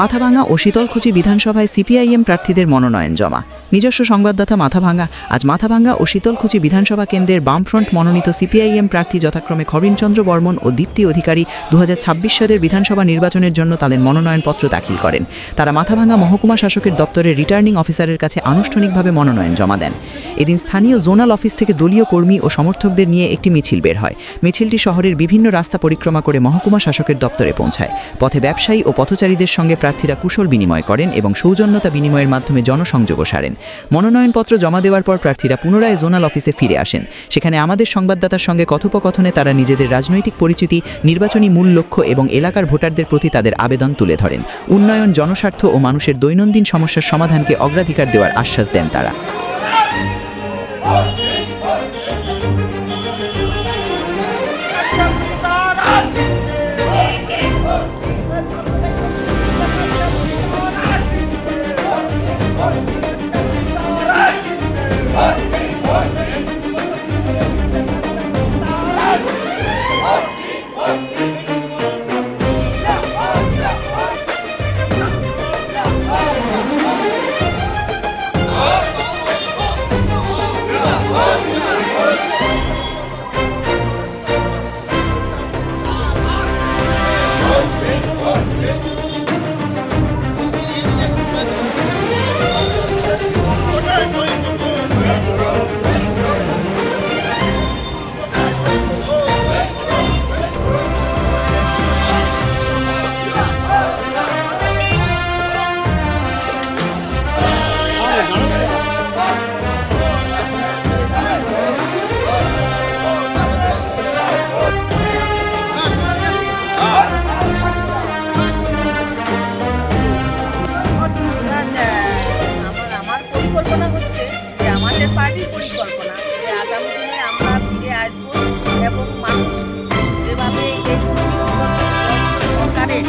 মাথাভাঙা ও শীতলকুচি বিধানসভায় সিপিআইএম প্রার্থীদের মনোনয়ন জমা। নিজস্ব সংবাদদাতা মাথাভাঙা। আজ মাথাভাঙা ও শীতলকুচি বিধানসভা কেন্দ্রের বামফ্রন্ট মনোনীত সিপিআইএম প্রার্থী যথাক্রমে খরিনচন্দ্র বর্মন ও দীপ্তি অধিকারী 2026 সালের বিধানসভা নির্বাচনের জন্য তাদের মনোনয়নপত্র দাখিল করেন। তারা মাথাভাঙা মহকুমা শাসকের দপ্তরের রিটার্নিং অফিসারের কাছে আনুষ্ঠানিকভাবে মনোনয়ন জমা দেন। এদিন স্থানীয় জোনাল অফিস থেকে দলীয় কর্মী ও সমর্থকদের নিয়ে একটি মিছিল বের হয়। মিছিলটি শহরের বিভিন্ন রাস্তা পরিক্রমা করে মহকুমা শাসকের দপ্তরে পৌঁছায়। পথে ব্যবসায়ী ও পথচারীদের সঙ্গে প্রার্থীরা কুশল বিনিময় করেন এবং সৌজন্যতা বিনিময়ের মাধ্যমে জনসংযোগও সারেন। মনোনয়নপত্র জমা দেওয়ার পর প্রার্থীরা পুনরায় জোনাল অফিসে ফিরে আসেন। সেখানে আমাদের সংবাদদাতার সঙ্গে কথোপকথনে তারা নিজেদের রাজনৈতিক পরিচিতি, নির্বাচনী মূল লক্ষ্য এবং এলাকার ভোটারদের প্রতি তাদের আবেদন তুলে ধরেন। উন্নয়ন, জনস্বার্থ ও মানুষের দৈনন্দিন সমস্যার সমাধানকে অগ্রাধিকার দেওয়ার আশ্বাস দেন তারা। পার্টির পরিকল্পনা যে আগামী দিনে আমরা ফিরে আসবো এবং মানুষ যেভাবে সরকারের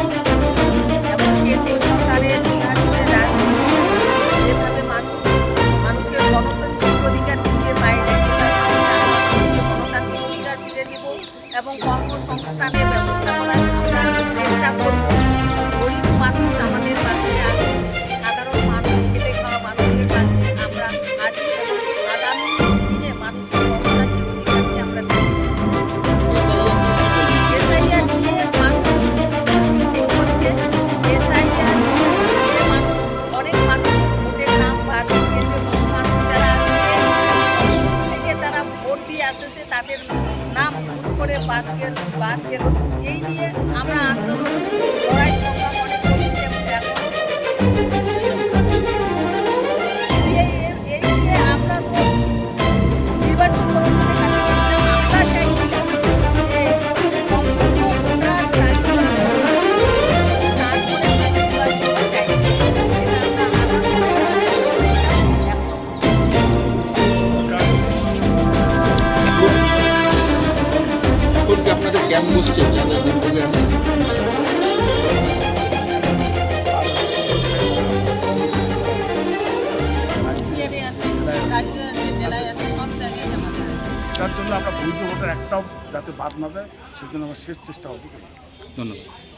এবং কেন্দ্রীয় সরকারের নির্বাচনের রাজনীতি যেভাবে মানুষের গণতান্ত্রিক অধিকার ফিরিয়ে পায় গণতান্ত্রিক অধিকার ফিরে দেব এবং কর্মসংস্থানের ব্যবস্থা করার চেষ্টা করব। গরিব মানুষ আমাদের পাশে আছে, সাধারণ মানুষ, খেটে খাওয়া মানুষের পাশে আমরা আছি এবং আগামী দিনে মানুষের গণতান্ত্রিক অধিকারকে আমরা এসআইআর নিয়ে মানুষ হচ্ছে এসআইআর মানুষ অনেক মানুষ ভোটের নাম বাদ দিয়েছে। মানুষ যারা থেকে তারা ভোট দিয়ে আসতেছে তাদের নাম ভোট করে বাদ গেল। এই নিয়ে আমরা আন্দোলন লড়াই সংগ্রাম অনেক করছি এবং এই নিয়ে আমরা তো নির্বাচন কমিশনের কাছে আমরা চাইছি যে সম্পূর্ণ ভোটার তালিকা তারপরে নির্বাচন চাইছি যেটা এখন কি আপনাদের ক্যাম্প বসছে যাদের দুর্ভোগে আছে? কুচবিহারে আছে, রাজ্য আছে, জেলায় আছে, সব জায়গায় আমাদের তার জন্য আমরা বৈধ ভোটার একটাও যাতে বাদ না যায় সেজন্য আমরা শেষ চেষ্টা হবে। ধন্যবাদ।